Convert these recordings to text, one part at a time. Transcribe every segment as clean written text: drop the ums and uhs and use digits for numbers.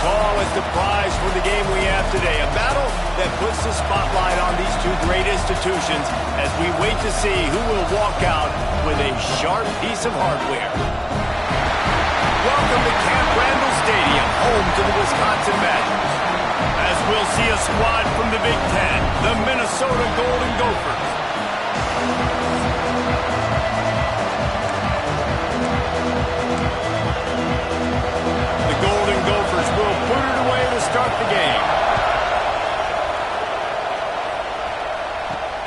call as the prize for the game we have today. A battle that puts the spotlight on these two great institutions as we wait to see who will walk out with a sharp piece of hardware. Welcome to Camp Randall Stadium, home to the Wisconsin Badgers. As we'll see a squad from the Big Ten, the Minnesota Golden Gophers. The Golden Gophers will put it away to start the game.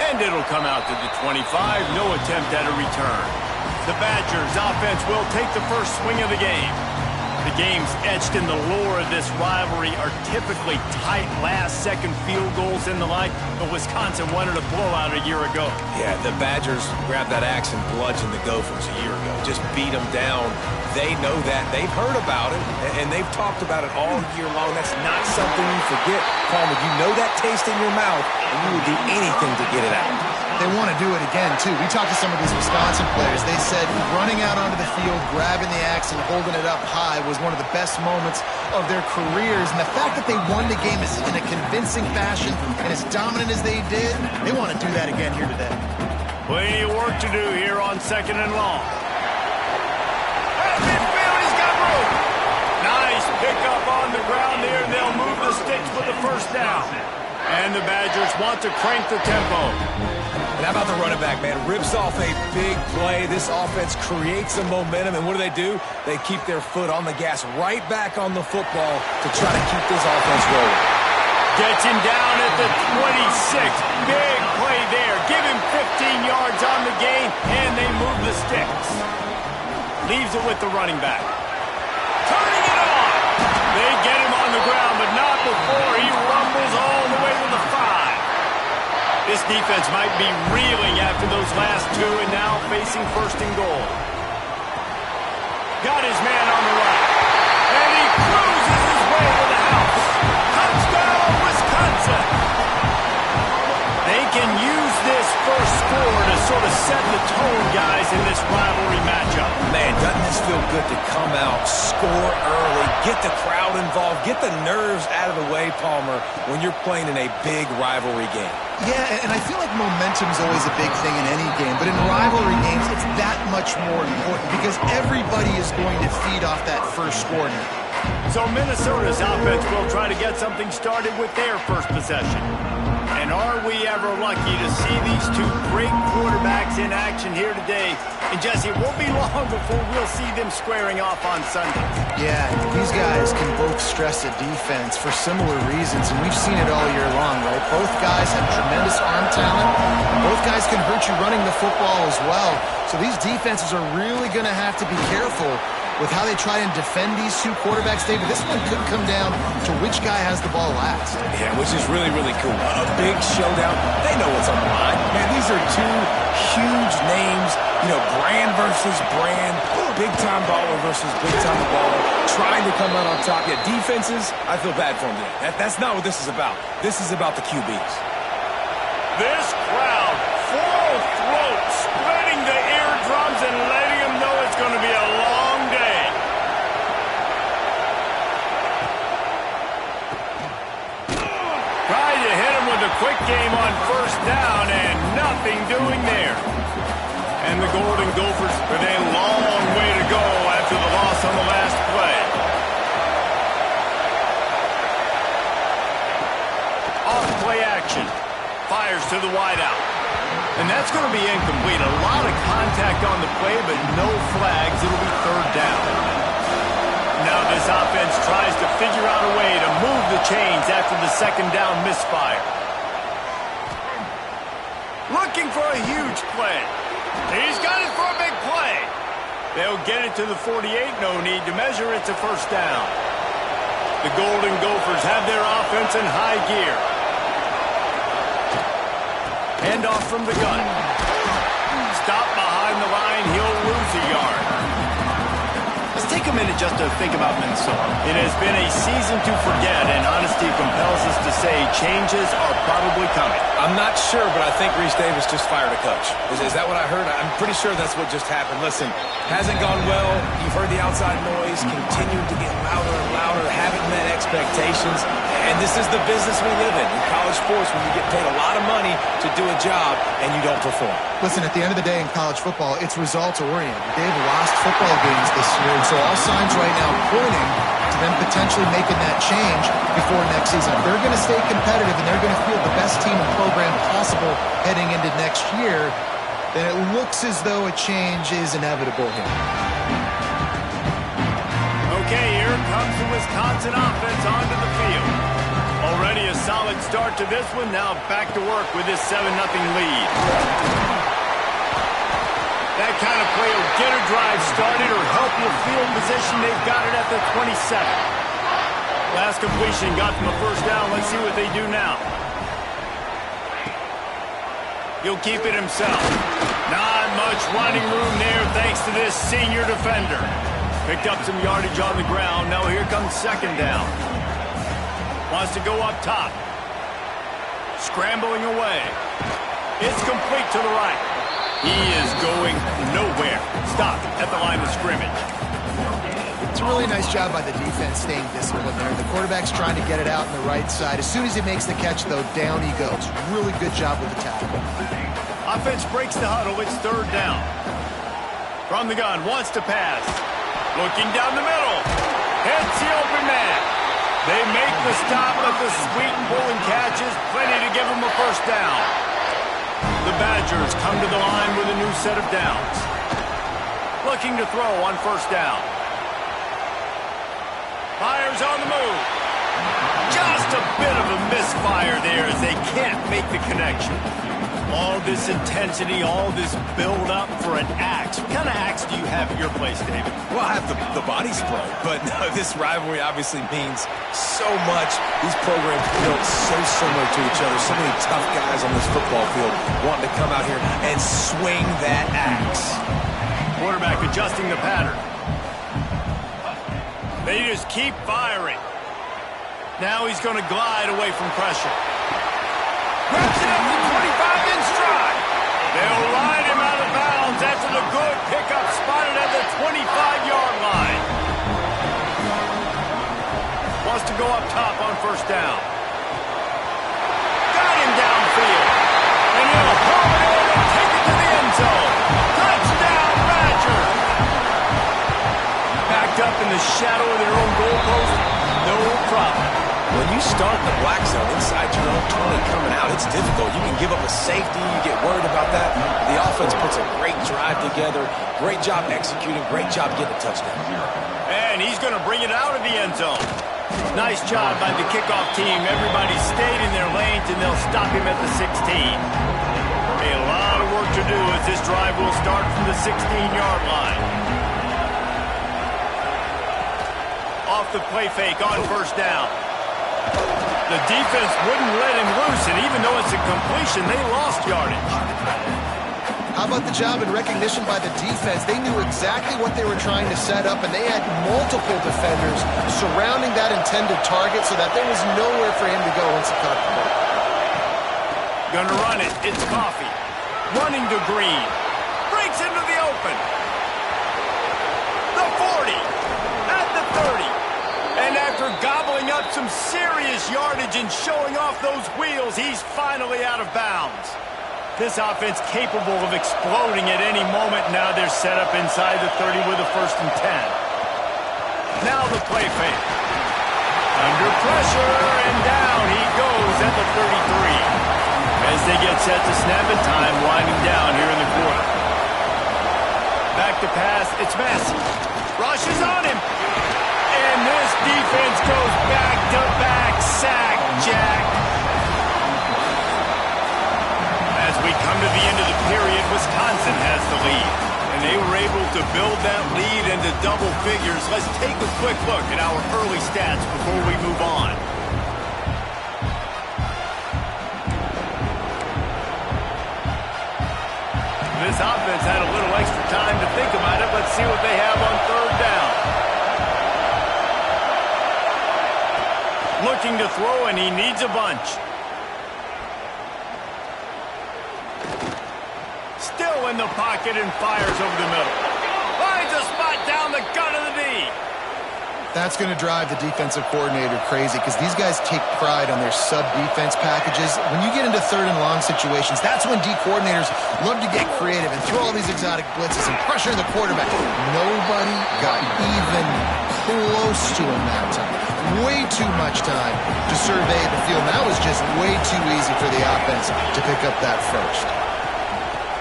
And it'll come out to the 25, no attempt at a return. The Badgers offense will take the first swing of the game. The games etched in the lore of this rivalry are typically tight last-second field goals and the like, but Wisconsin wanted a blowout a year ago. Yeah, the Badgers grabbed that axe and bludgeoned the Gophers a year ago. Just beat them down. They know that. They've heard about it, and they've talked about it all year long. That's not something you forget. Palmer, you know that taste in your mouth, and you will do anything to get it out. They want to do it again, too. We talked to some of these Wisconsin players. They said running out onto the field, grabbing the axe and holding it up high was one of the best moments of their careers. And the fact that they won the game in a convincing fashion and as dominant as they did, they want to do that again here today. Plenty of work to do here on 2nd and long. Midfield, he's got room. Nice pickup on the ground there, and they'll move the sticks for the first down. And the Badgers want to crank the tempo. And how about the running back, man? Rips off a big play. This offense creates some momentum, and what do? They keep their foot on the gas right back on the football to try to keep this offense rolling. Gets him down at the 26. Big play there. Give him 15 yards on the gain, and they move the sticks. Leaves it with the running back. Turning it on. They get him on the ground, but not before he rumbles all the way to the 5. This defense might be reeling after those last two and now facing 1st and goal. Got his man on the right. And he cruises his way to the house. Touchdown, Wisconsin! They can use this first score to sort of set the tone, guys, in this rivalry matchup. Man, doesn't this feel good to come out, score early, get the crowd involved, get the nerves out of the way, Palmer, when you're playing in a big rivalry game? Yeah, and I feel like momentum is always a big thing in any game, but in rivalry games, it's that much more important because everybody is going to feed off that first score now. So Minnesota's offense will try to get something started with their first possession. And are we ever lucky to see these two great quarterbacks in action here today? And Jesse, it won't be long before we'll see them squaring off on Sunday. Yeah, these guys can both stress a defense for similar reasons, and we've seen it all year long, right? Both guys have tremendous arm talent. Both guys can hurt you running the football as well. So these defenses are really going to have to be careful with how they try and defend these two quarterbacks, David. This one could come down to which guy has the ball last. Yeah, which is really, really cool. A big showdown. They know what's on the line. Man, these are two huge names. You know, brand versus brand. Big-time baller versus big-time baller. Trying to come out on top. Yeah, defenses, I feel bad for them today. That's not what this is about. This is about the QBs. This crowd, full throat, splitting the eardrums and letting them know it's going to be a long day. Tried to hit him with a quick game on 1st down, and nothing doing there. And the Golden Gophers with a long way to go after the loss on the last play. Off play action. Fires to the wideout. And that's going to be incomplete. A lot of contact on the play, but no flags. It'll be 3rd down. Now this offense tries to figure out a way to move the chains after the 2nd down misfire. Looking for a huge play. He's got it for a big play. They'll get it to the 48. No need to measure. It's a 1st down. The Golden Gophers have their offense in high gear. Handoff from the gun. Stop behind the line. He'll lose a yard. Let's take a minute just to think about Minnesota. It has been a season to forget, and honesty compels us to say changes are probably coming. I'm not sure, but I think Reese Davis just fired a coach. Is that what I heard? I'm pretty sure that's what just happened. Listen, hasn't gone well. You've heard the outside noise, continued to get louder and louder, haven't met expectations, and this is the business we live in college sports, when you get paid a lot of money to do a job and you don't perform. Listen, at the end of the day in college football, it's results-oriented. They've lost football games this year, and so all signs right now pointing to them potentially making that change before next season. If they're going to stay competitive and they're going to field the best team and program possible heading into next year, then it looks as though a change is inevitable here. Okay, here comes the Wisconsin offense onto the field. Already a solid start to this one. Now back to work with this 7-0 lead. That kind of play will get a drive started or help you field position. They've got it at the 27. Last completion got them a first down. Let's see what they do now. He'll keep it himself. Not much running room there thanks to this senior defender. Picked up some yardage on the ground. Now here comes second down. Wants to go up top. Scrambling away. It's complete to the right. He is going nowhere. Stop at the line of scrimmage. It's a really nice job by the defense staying disciplined there. The quarterback's trying to get it out on the right side. As soon as he makes the catch, though, down he goes. Really good job with the tackle. Offense breaks the huddle. It's third down. From the gun, wants to pass. Looking down the middle. Hits the open man. They make the stop at the sweet and pulling catches. Plenty to give them a first down. The Badgers come to the line with a new set of downs. Looking to throw on first down. Fires on the move. Just a bit of a misfire there as they can't make the connection. All this intensity, all this build-up for an axe. What kind of axe do you have at your place, David? Well, I have the body spray, but no, this rivalry obviously means so much. These programs built so similar to each other. So many tough guys on this football field wanting to come out here and swing that axe. Quarterback adjusting the pattern. They just keep firing. Now he's going to glide away from pressure. Grabs it up to 25 in stride. They'll ride him out of bounds after the good pickup spotted at the 25-yard line. Wants to go up top on first down. Got him downfield. And he'll haul it in and take it to the end zone. Touchdown, Badgers. Backed up in the shadow of their own goalpost. No problem. When you start in the black zone inside your own 20 coming out, it's difficult. You can give up a safety. You get worried about that. The offense puts a great drive together. Great job executing. Great job getting a touchdown. And he's going to bring it out of the end zone. Nice job by the kickoff team. Everybody stayed in their lanes, and they'll stop him at the 16. A lot of work to do as this drive will start from the 16-yard line. Off the play fake on first down. The defense wouldn't let him loose, and even though it's a completion, they lost yardage. How about the job and recognition by the defense? They knew exactly what they were trying to set up, and they had multiple defenders surrounding that intended target so that there was nowhere for him to go once he caught the ball. Gonna run it. It's Coffee. Running to Green. Breaks into the open. The 40. At the 30. And after gobbling up some serious yardage and showing off those wheels, he's finally out of bounds. This offense capable of exploding at any moment. Now they're set up inside the 30 with a 1st and 10. Now the play fake. Under pressure, and down he goes at the 33. As they get set to snap it, time winding down here in the quarter. Back to pass, it's Massey. Rushes on him. And this defense goes back-to-back sack, Jack. As we come to the end of the period, Wisconsin has the lead. And they were able to build that lead into double figures. Let's take a quick look at our early stats before we move on. This offense had a little extra time to think about it. Let's see what they have on third down. looking to throw, and he needs a bunch. Still in the pocket and fires over the middle. Finds a spot down the gut of the knee. That's going to drive the defensive coordinator crazy because these guys take pride on their sub-defense packages. When you get into third and long situations, that's when D coordinators love to get creative and throw all these exotic blitzes and pressure the quarterback. Nobody got even close to him that time. Way too much time to survey the field. That was just way too easy for the offense to pick up that first.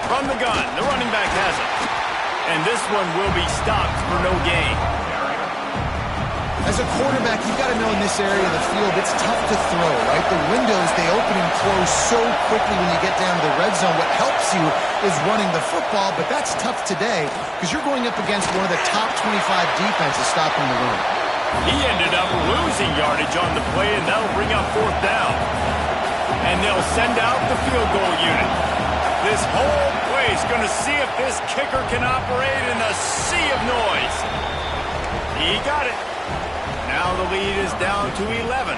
From the gun, the running back has it. And this one will be stopped for no gain. As a quarterback, you've got to know in this area of the field, it's tough to throw, right? The windows, they open and close so quickly when you get down to the red zone. What helps you is running the football, but that's tough today because you're going up against one of the top 25 defenses stopping the run. He ended up losing yardage on the play, and that'll bring up fourth down. And they'll send out the field goal unit. This whole play is going to see if this kicker can operate in a sea of noise. He got it. Now the lead is down to 11.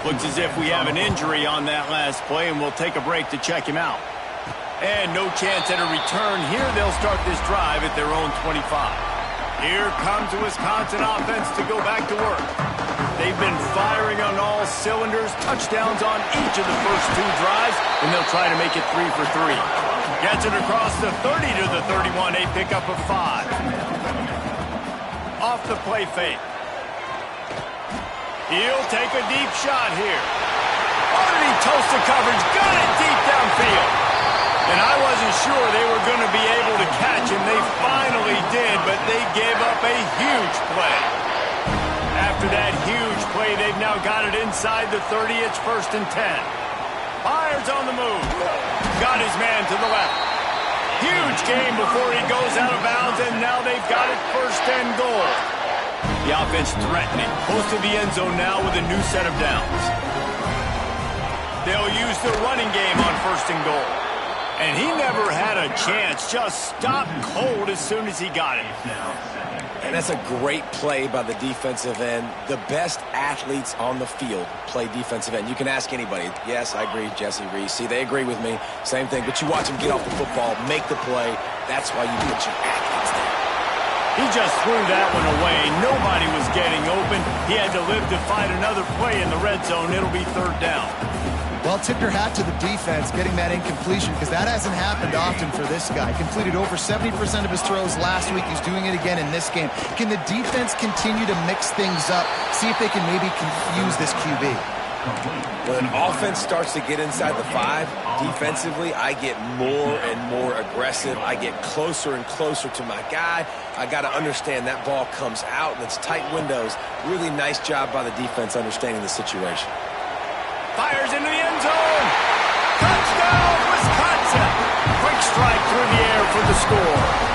Looks as if we have an injury on that last play, and we'll take a break to check him out. And no chance at a return here. They'll start this drive at their own 25. Here comes the Wisconsin offense to go back to work. They've been firing on all cylinders, touchdowns on each of the first two drives, and they'll try to make it 3 for 3. Gets it across the 30 to the 31, a pickup of 5. Off the play fake. He'll take a deep shot here. Oh, did he toast the coverage? Got it deep downfield. And I wasn't sure they were going to be able to catch him. They finally did, but they gave up a huge play. After that huge play, they've now got it inside the 30. It's 1st and 10. Fires on the move. Got his man to the left. Huge game before he goes out of bounds, and now they've got it 1st and goal. The offense threatening. Close to the end zone now with a new set of downs. They'll use the running game on 1st and goal. And he never had a chance. Just stopped cold as soon as he got it. And that's a great play by the defensive end. The best athletes on the field play defensive end. You can ask anybody. Yes, I agree, Jesse Reese. See, they agree with me. Same thing. But you watch him get off the football, make the play. That's why you put your athletes there. He just threw that one away. Nobody was getting open. He had to live to fight another play in the red zone. It'll be 3rd down. Well, tip your hat to the defense getting that incompletion because that hasn't happened often for this guy. Completed over 70% of his throws last week. He's doing it again in this game. Can the defense continue to mix things up? See if they can maybe confuse this QB. When an offense starts to get inside the 5, defensively, I get more and more aggressive. I get closer and closer to my guy. I got to understand that ball comes out and it's tight windows. Really nice job by the defense understanding the situation. Fires into the end zone. Touchdown, Wisconsin. Quick strike through the air for the score.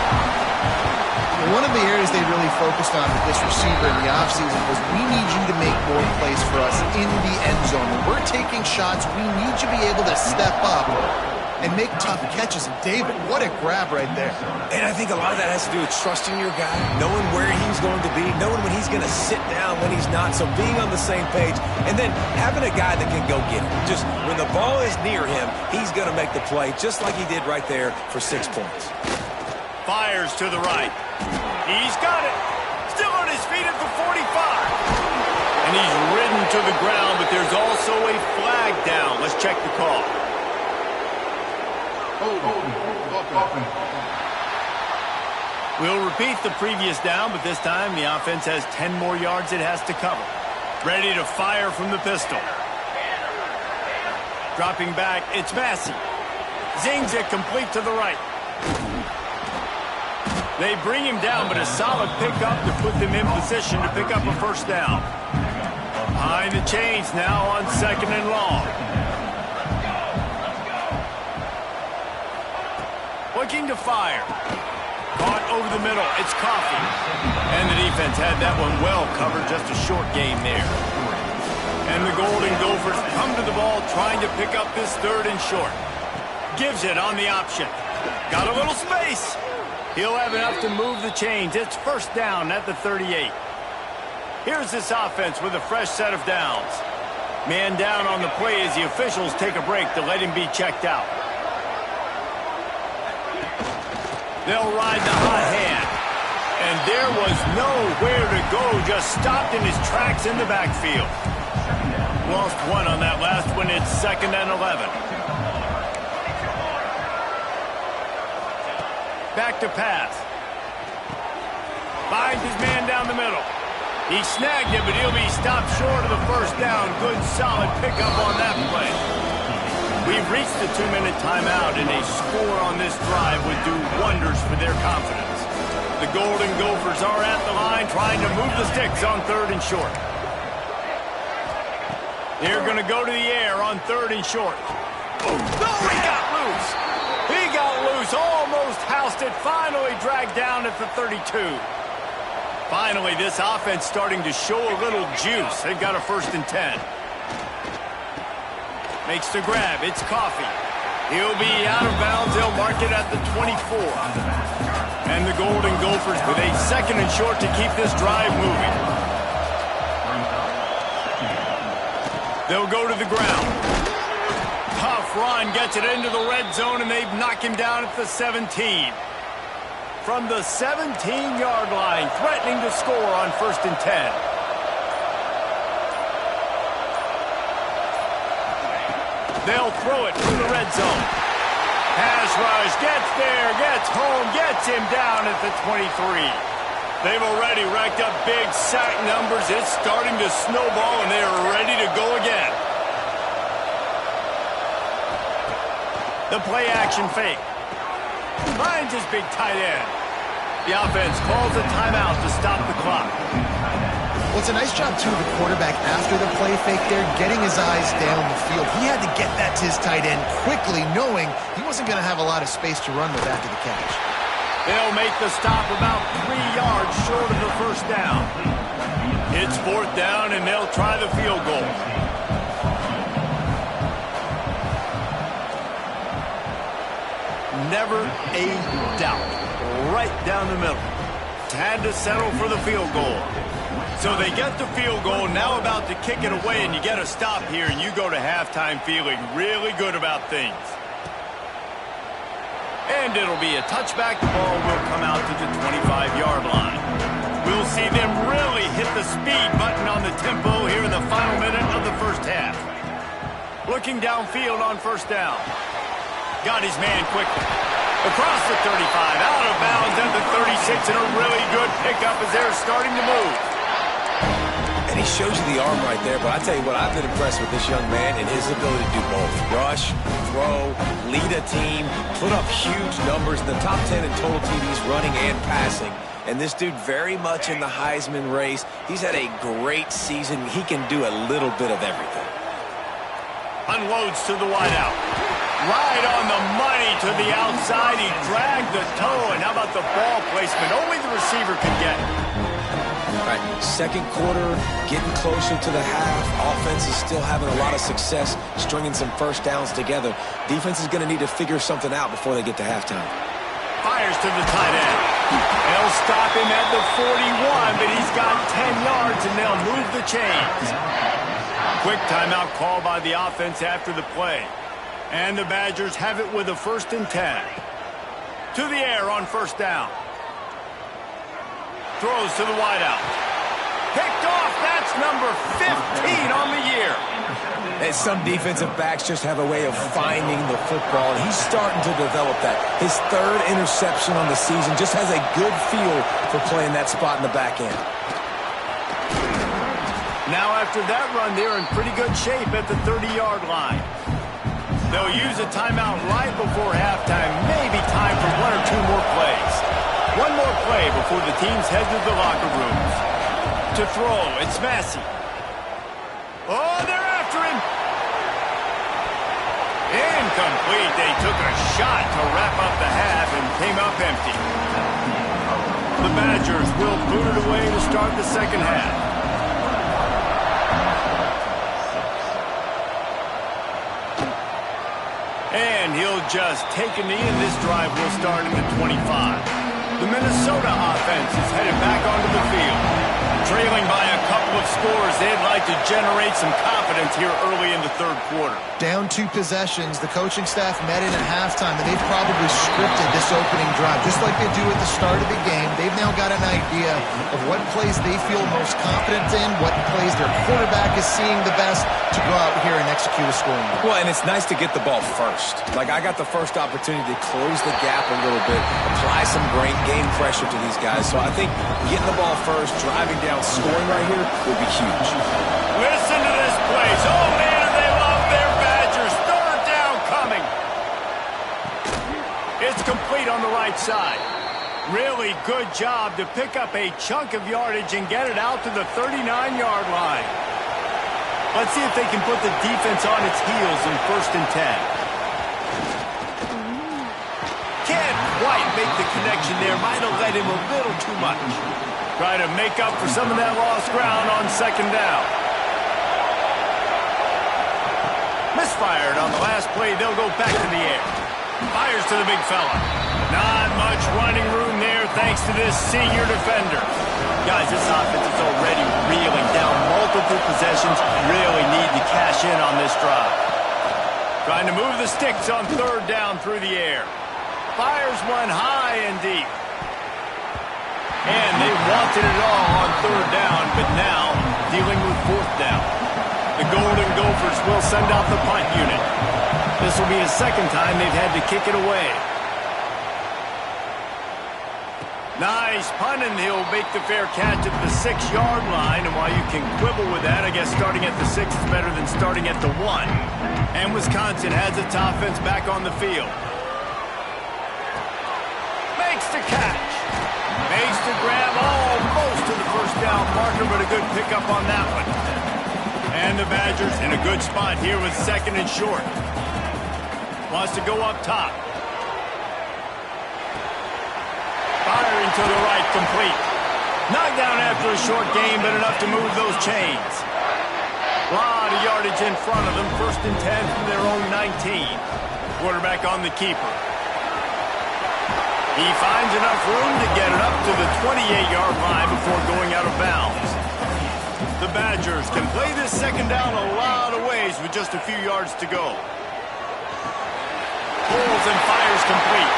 One of the areas they really focused on with this receiver in the offseason was we need you to make more plays for us in the end zone. When we're taking shots, we need you to be able to step up and make tough catches. And David, what a grab right there. And I think a lot of that has to do with trusting your guy, knowing where he's going to be, knowing when he's going to sit down, when he's not. So being on the same page, and then having a guy that can go get it. Just when the ball is near him, he's going to make the play, just like he did right there for 6 points. Fires to the right. He's got it. Still on his feet at the 45. And he's ridden to the ground, but there's also a flag down. Let's check the call. We'll repeat the previous down, but this time the offense has 10 more yards it has to cover. Ready to fire from the pistol. Dropping back, it's Massey. Zings it complete to the right. They bring him down, but a solid pickup to put them in position to pick up a 1st down. Behind the chains now on 2nd and long. Looking to fire. Caught over the middle. It's Coffee. And the defense had that one well covered. Just a short game there. And the Golden Gophers come to the ball trying to pick up this 3rd and short. Gives it on the option. Got a little space. He'll have enough to move the chains. It's 1st down at the 38. Here's this offense with a fresh set of downs. Man down on the play as the officials take a break to let him be checked out. They'll ride the hot hand. And there was nowhere to go, just stopped in his tracks in the backfield. Lost one on that last one. It's 2nd and 11. Back to pass. Finds his man down the middle. He snagged it, but he'll be stopped short of the first down. Good, solid pickup on that play. We've reached the 2-minute timeout, and a score on this drive would do wonders for their confidence. The Golden Gophers are at the line, trying to move the sticks on 3rd and short. They're going to go to the air on 3rd and short. Oh, he got loose. He got loose, almost housed it, finally dragged down at the 32. Finally, this offense starting to show a little juice. They've got a 1st and 10. Makes the grab. It's Coffee. He'll be out of bounds. They'll mark it at the 24. And the Golden Gophers with a 2nd and short to keep this drive moving. They'll go to the ground. Tough run gets it into the red zone, and they've knocked him down at the 17. From the 17-yard line, threatening to score on 1st and 10. They'll throw it from the red zone. Pass rush, gets there, gets home, gets him down at the 23. They've already racked up big sack numbers. It's starting to snowball, and they are ready to go again. The play action fake. Finds his big tight end. The offense calls a timeout to stop the clock. Well, it's a nice job, too, of the quarterback after the play fake there, getting his eyes down the field. He had to get that to his tight end quickly, knowing he wasn't going to have a lot of space to run with after the catch. They'll make the stop about 3 yards short of the first down. It's 4th down, and they'll try the field goal. Never a doubt. Right down the middle. Had to settle for the field goal. So they get the field goal, now about to kick it away, and you get a stop here, and you go to halftime feeling really good about things. And it'll be a touchback. The ball will come out to the 25-yard line. We'll see them really hit the speed button on the tempo here in the final minute of the first half. Looking downfield on 1st down. Got his man quickly. Across the 35, out of bounds at the 36, and a really good pickup as they're starting to move. And he shows you the arm right there, but I tell you what, I've been impressed with this young man and his ability to do both. Rush, throw, lead a team, put up huge numbers in the top 10 in total TDs running and passing. And this dude very much in the Heisman race. He's had a great season. He can do a little bit of everything. Unloads to the wideout. Right on the money to the outside. He dragged the toe, and how about the ball placement? Only the receiver can get it. All right, 2nd quarter, getting closer to the half. Offense is still having a lot of success stringing some 1st downs together. Defense is going to need to figure something out before they get to halftime. Fires to the tight end. They'll stop him at the 41, but he's got 10 yards, and they'll move the chains. Quick timeout call by the offense after the play. And the Badgers have it with a 1st and 10. To the air on 1st down. Throws to the wideout. Picked off. That's number 15 on the year. And some defensive backs just have a way of finding the football, and he's starting to develop that. His 3rd interception on the season, just has a good feel for playing that spot in the back end. Now after that run, they're in pretty good shape at the 30-yard line. They'll use a timeout right before halftime. Maybe time for 1 or 2 more plays. One more play before the teams head to the locker rooms. To throw, it's Massey. Oh, they're after him. Incomplete. They took a shot to wrap up the half and came up empty. The Badgers will boot it away to start the 2nd half. And he'll just take a knee, and this drive will start at the 25. The Minnesota offense is headed back onto the field. Trailing by a couple of scores. They'd like to generate some confidence here early in the third quarter. Down 2 possessions. The coaching staff met in at halftime, and they've probably scripted this opening drive. Just like they do at the start of the game, they've now got an idea of what plays they feel most confident in, what plays their quarterback is seeing the best to go out here and execute a scoring drive. Well, and it's nice to get the ball first. Like, I got the first opportunity to close the gap a little bit, apply some great game pressure to these guys. So I think getting the ball first, driving down, scoring right here would be huge. Listen to this place. Oh, man, they love their Badgers. Third down coming. It's complete on the right side. Really good job to pick up a chunk of yardage and get it out to the 39-yard line. Let's see if they can put the defense on its heels in 1st and 10. Can't quite make the connection there. Might have led him a little too much. Try to make up for some of that lost ground on 2nd down. Misfired on the last play. They'll go back to the air. Fires to the big fella. Not much running room there thanks to this senior defender. Guys, this offense is already reeling down multiple possessions. Really need to cash in on this drive. Trying to move the sticks on 3rd down through the air. Fires one high and deep. And they wanted it all on 3rd down, but now dealing with 4th down. The Golden Gophers will send out the punt unit. This will be the 2nd time they've had to kick it away. Nice punt, and he'll make the fair catch at the 6-yard line. And while you can quibble with that, I guess starting at the 6 is better than starting at the 1. And Wisconsin has its offense back on the field. Makes the catch. Makes the grab almost to the 1st down marker, but a good pickup on that one. And the Badgers in a good spot here with 2nd and short. Wants to go up top. Firing to the right, complete. Knocked down after a short game, but enough to move those chains. A lot of yardage in front of them. 1st and 10 from their own 19. Quarterback on the keeper. He finds enough room to get it up to the 28-yard line before going out of bounds. The Badgers can play this 2nd down a lot of ways with just a few yards to go. Pulls and fires complete.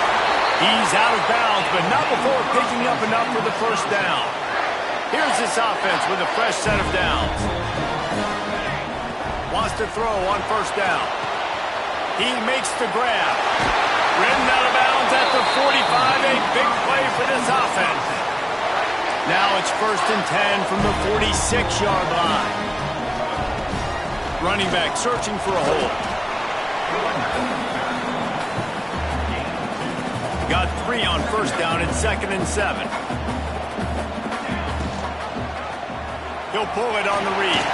He's out of bounds, but not before picking up enough for the 1st down. Here's this offense with a fresh set of downs. Wants to throw on 1st down. He makes the grab. Ridden out of bounds at the 45. A big play for this offense. Now it's 1st and 10 from the 46-yard line. Running back searching for a hole. Got 3 on 1st down at 2nd and 7. He'll pull it on the read.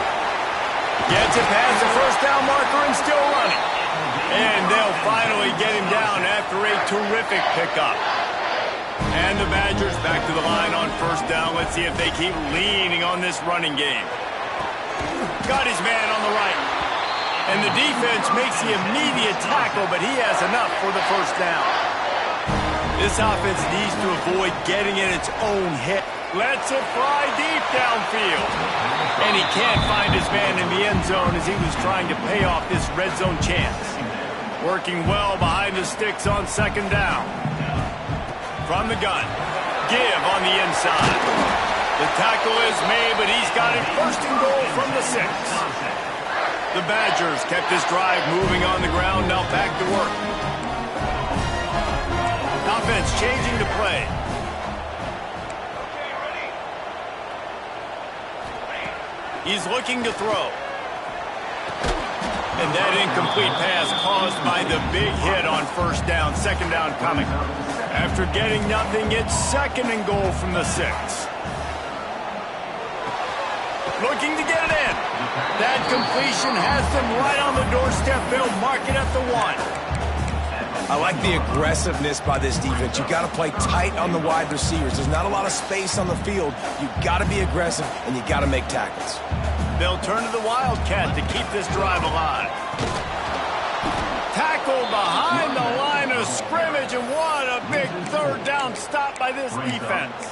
Gets it past the 1st down marker and still running. And they'll finally get him down after a terrific pickup. And the Badgers back to the line on 1st down. Let's see if they keep leaning on this running game. Got his man on the right. And the defense makes the immediate tackle, but he has enough for the 1st down. This offense needs to avoid getting in its own hit. Lets it fly deep downfield. And he can't find his man in the end zone as he was trying to pay off this red zone chance. Working well behind the sticks on 2nd down. From the gun. Give on the inside. The tackle is made, but he's got it 1st and goal from the 6. The Badgers kept this drive moving on the ground, now back to work. Offense changing to play. He's looking to throw. And that incomplete pass caused by the big hit on 1st down. 2nd down coming. After getting nothing, it's 2nd and goal from the 6. Looking to get it in. That completion has them right on the doorstep. They'll mark it at the 1. I like the aggressiveness by this defense. You got to play tight on the wide receivers. There's not a lot of space on the field. You got to be aggressive, and you got to make tackles. They'll turn to the Wildcat to keep this drive alive. Tackle behind the line of scrimmage, and what a big 3rd down stop by this defense.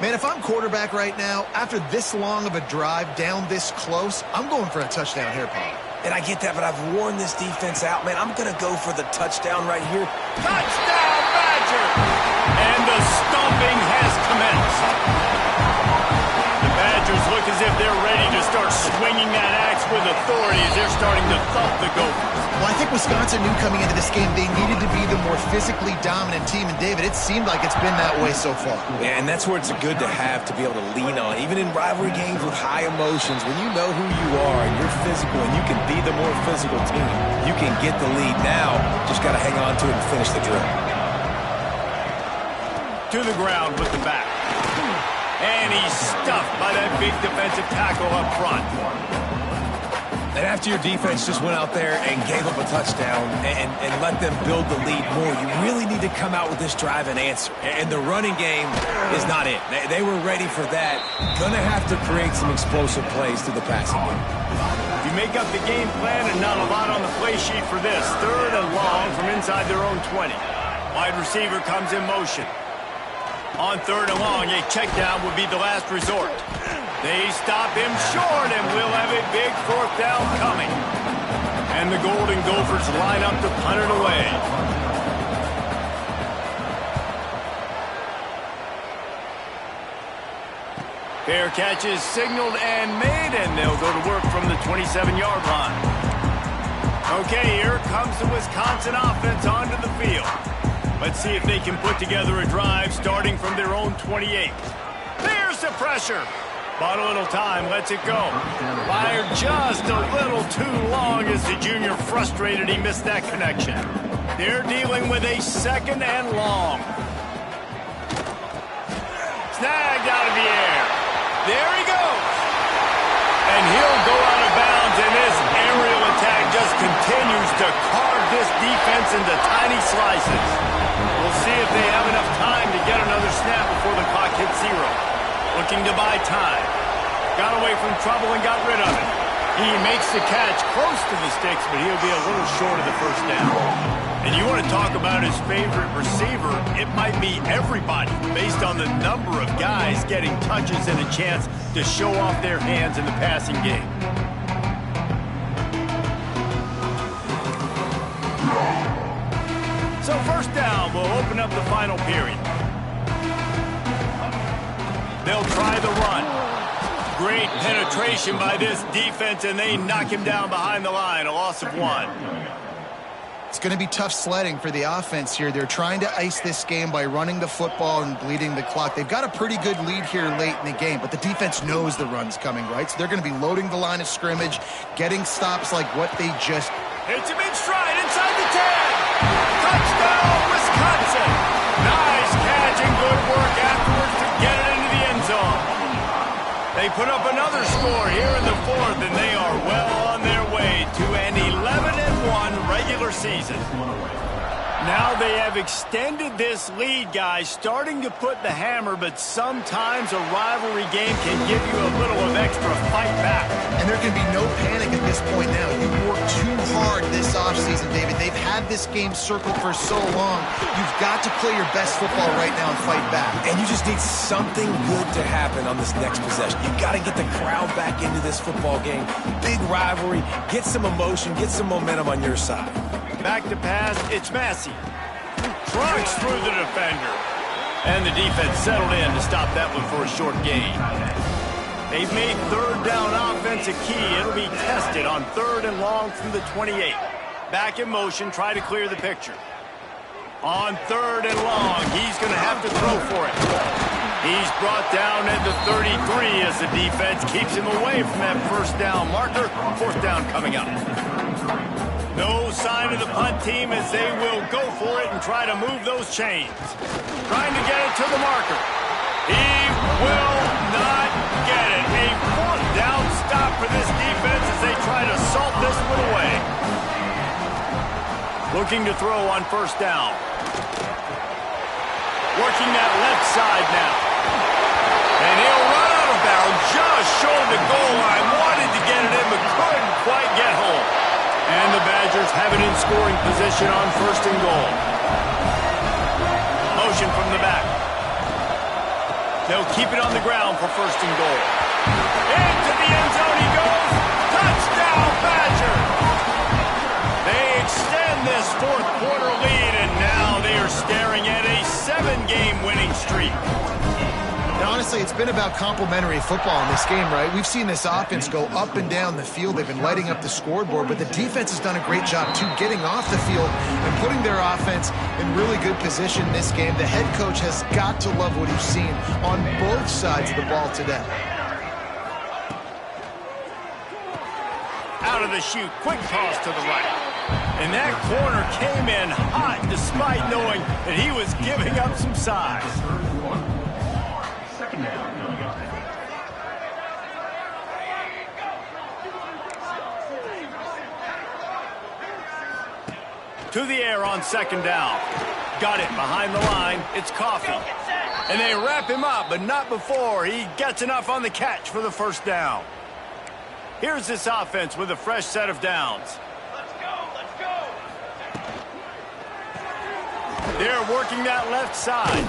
Man, if I'm quarterback right now, after this long of a drive down this close, I'm going for a touchdown here, Paul. And I get that, but I've worn this defense out, man. I'm going to go for the touchdown right here. Touchdown, Badger! And the stomping has commenced. The Badgers look as if they're ready to start swinging that axe with authority as they're starting to thump the Gophers. Well, I think Wisconsin knew coming into this game they needed to be the more physically dominant team. And, David, it seemed like it's been that way so far. Yeah, and that's where it's good to have to be able to lean on. Even in rivalry games with high emotions, when you know who you are and you're physical and you can be the more physical team, you can get the lead. Now, just got to hang on to it and finish the drill. To the ground with the back. And he's stuffed by that big defensive tackle up front. And after your defense just went out there and gave up a touchdown and let them build the lead more, you really need to come out with this drive and answer. And the running game is not it. They were ready for that. Going to have to create some explosive plays through the passing game. You make up the game plan and not a lot on the play sheet for this. 3rd and long from inside their own 20. Wide receiver comes in motion. On 3rd and long, a check down would be the last resort. They stop him short, and we'll have a big 4th down coming. And the Golden Gophers line up to punt it away. Fair catch is signaled and made, and they'll go to work from the 27-yard line. Okay, here comes the Wisconsin offense onto the field. Let's see if they can put together a drive starting from their own 28. There's the pressure. Bought a little time, lets it go. Fired just a little too long as the junior frustrated he missed that connection. They're dealing with a 2nd and long. Snagged out of the air. There he goes. And he'll go out of bounds, and this aerial attack just continues to carve this defense into tiny slices. We'll see if they have enough time to get another snap before the clock hits 0. Looking to buy time. Got away from trouble and got rid of it. He makes the catch close to the sticks, but he'll be a little short of the 1st down. And you want to talk about his favorite receiver, it might be everybody based on the number of guys getting touches and a chance to show off their hands in the passing game. So 1st down will open up the final period. They'll try the run. Great penetration by this defense, and they knock him down behind the line, a loss of 1. It's going to be tough sledding for the offense here. They're trying to ice this game by running the football and bleeding the clock. They've got a pretty good lead here late in the game, but the defense knows the run's coming, right? So they're going to be loading the line of scrimmage, getting stops like what they just... Hits him in stride inside the 10. Touchdown, Wisconsin. Nice catch and good work afterwards to get it into the end zone. They put up another score here in the 4th, and they are well on their way to an 11-1 regular season. Now they have extended this lead, guys, starting to put the hammer, but sometimes a rivalry game can give you a little of extra fight back. And there can be no panic at this point now. You worked too hard this offseason, David. They've had this game circled for so long. You've got to play your best football right now and fight back. And you just need something good to happen on this next possession. You got to get the crowd back into this football game. Big rivalry. Get some emotion. Get some momentum on your side. Back to pass, it's Massey. Trucks through the defender. And the defense settled in to stop that one for a short gain. They've made 3rd down offense a key. It'll be tested on 3rd and long from the 28. Back in motion, try to clear the picture. On 3rd and long, he's going to have to throw for it. He's brought down at the 33 as the defense keeps him away from that 1st down marker. 4th down coming up. No sign of the punt team as they will go for it and try to move those chains. Trying to get it to the marker. He will not get it. A 4th down stop for this defense as they try to salt this one away. Looking to throw on 1st down. Working that left side now. And he'll run out of bounds just short of the goal line. Wanted to get it in but couldn't quite get home. And the Badgers have it in scoring position on 1st and goal. Motion from the back. They'll keep it on the ground for first and goal. Into the end zone he goes. Touchdown, Badgers! They extend this fourth quarter lead, and now they are staring at a 7-game winning streak. And honestly, it's been about complementary football in this game, right? We've seen this offense go up and down the field. They've been lighting up the scoreboard, but the defense has done a great job, too, getting off the field and putting their offense in really good position in this game. The head coach has got to love what he's seen on both sides of the ball today. Out of the chute, quick toss to the right. And that corner came in hot despite knowing that he was giving up some size. To the air on second down. Got it behind the line. It's Coffee. And they wrap him up, but not before he gets enough on the catch for the first down. Here's this offense with a fresh set of downs. Let's go, let's go. They're working that left side.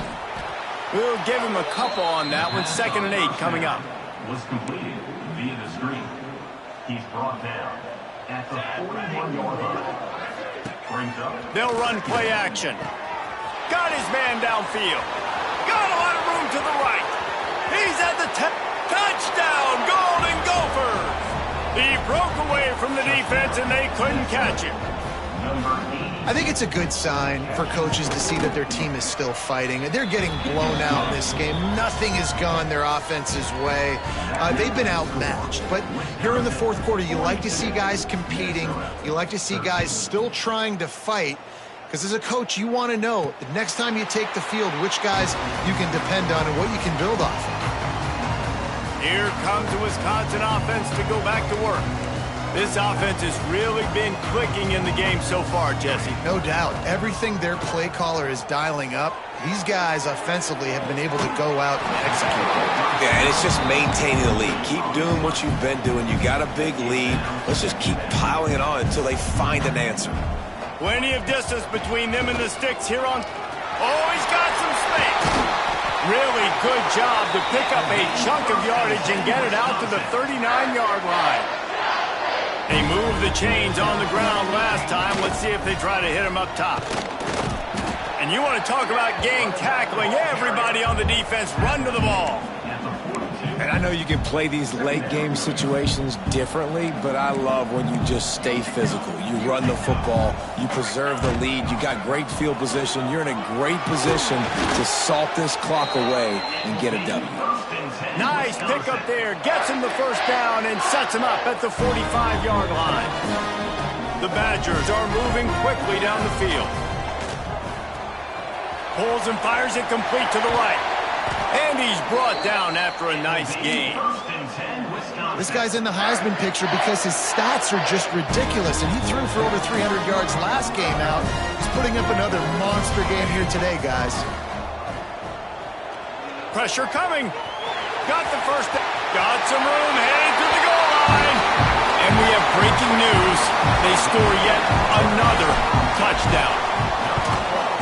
We'll give him a couple on that one. 2nd and 8 coming up. Was completed via the screen. He's brought down at the 41-yard line. They'll run play action. Got his man downfield. Got a lot of room to the right. He's at the touchdown, Golden Gophers. He broke away from the defense and they couldn't catch him. I think it's a good sign for coaches to see that their team is still fighting. They're getting blown out in this game. Nothing has gone their offense's way. They've been outmatched. But here in the fourth quarter, you like to see guys competing. You like to see guys still trying to fight. Because as a coach, you want to know the next time you take the field, which guys you can depend on and what you can build off of. Here comes the Wisconsin offense to go back to work. This offense has really been clicking in the game so far, Jesse. No doubt. Everything their play caller is dialing up, these guys offensively have been able to go out and execute. Yeah, and it's just maintaining the lead. Keep doing what you've been doing. You got a big lead. Let's just keep piling it on until they find an answer. Plenty of distance between them and the sticks here on... Oh, he's got some space. Really good job to pick up a chunk of yardage and get it out to the 39-yard line. They moved the chains on the ground last time. Let's see if they try to hit him up top. And you want to talk about gang tackling. Everybody on the defense run to the ball. And I know you can play these late game situations differently, but I love when you just stay physical. You run the football, you preserve the lead, you got great field position, you're in a great position to salt this clock away and get a W. Nice pick up there, gets him the first down and sets him up at the 45-yard line. The Badgers are moving quickly down the field. Pulls and fires it complete to the right. And he's brought down after a nice game. This guy's in the Heisman picture because his stats are just ridiculous, and he threw for over 300 yards last game out. He's putting up another monster game here today, guys. Pressure coming. Got the first. Got some room, headed to the goal line. And we have breaking news. They score yet another touchdown.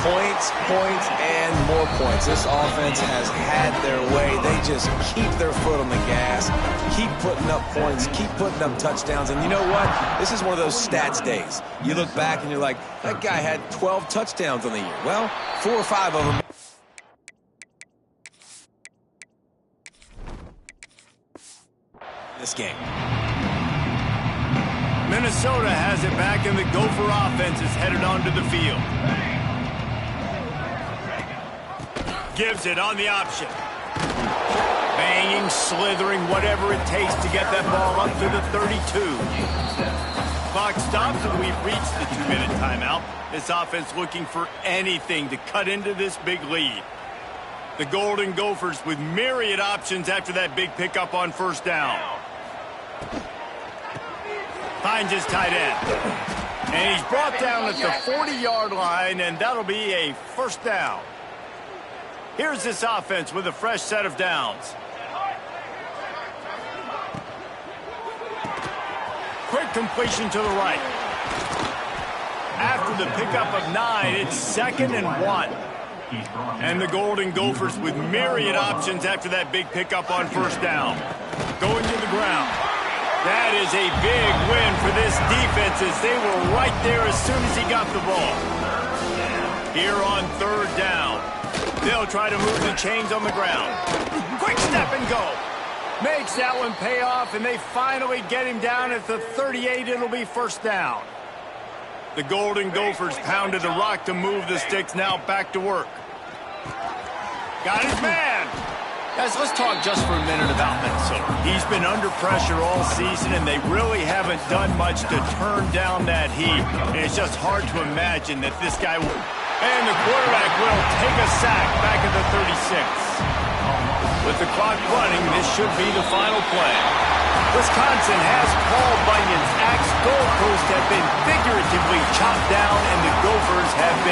Points, points, and more points. This offense has had their way. They just keep their foot on the gas, keep putting up points, keep putting up touchdowns. And you know what? This is one of those stats days. You look back and you're like, that guy had 12 touchdowns on the year. Well, 4 or 5 of them. This game. Minnesota has it back, and the Gopher offense is headed onto the field. Gives it on the option. Banging, slithering, whatever it takes to get that ball up to the 32. Clock stops, and we've reached the 2-minute timeout. This offense looking for anything to cut into this big lead. The Golden Gophers with myriad options after that big pickup on first down. Finds his tight end. And he's brought down at the 40-yard line, and that'll be a first down. Here's this offense with a fresh set of downs. Quick completion to the right. After the pickup of 9, it's 2nd and 1. He's brought down. And the Golden Gophers with myriad options after that big pickup on first down. Going to the ground. That is a big win for this defense as they were right there as soon as he got the ball. Here on third down. They'll try to move the chains on the ground. Quick step and go. Makes that one pay off, and they finally get him down at the 38. It'll be first down. The Golden Gophers pounded the rock to move the sticks. Now back to work. Got his man. Guys, let's talk just for a minute about Minnesota. He's been under pressure all season, and they really haven't done much to turn down that heat. And it's just hard to imagine that this guy will. And the quarterback will take a sack back at the 36. With the clock running, this should be the final play. Wisconsin has Paul Bunyan's axe goalposts have been figuratively chopped down, and the Gophers have been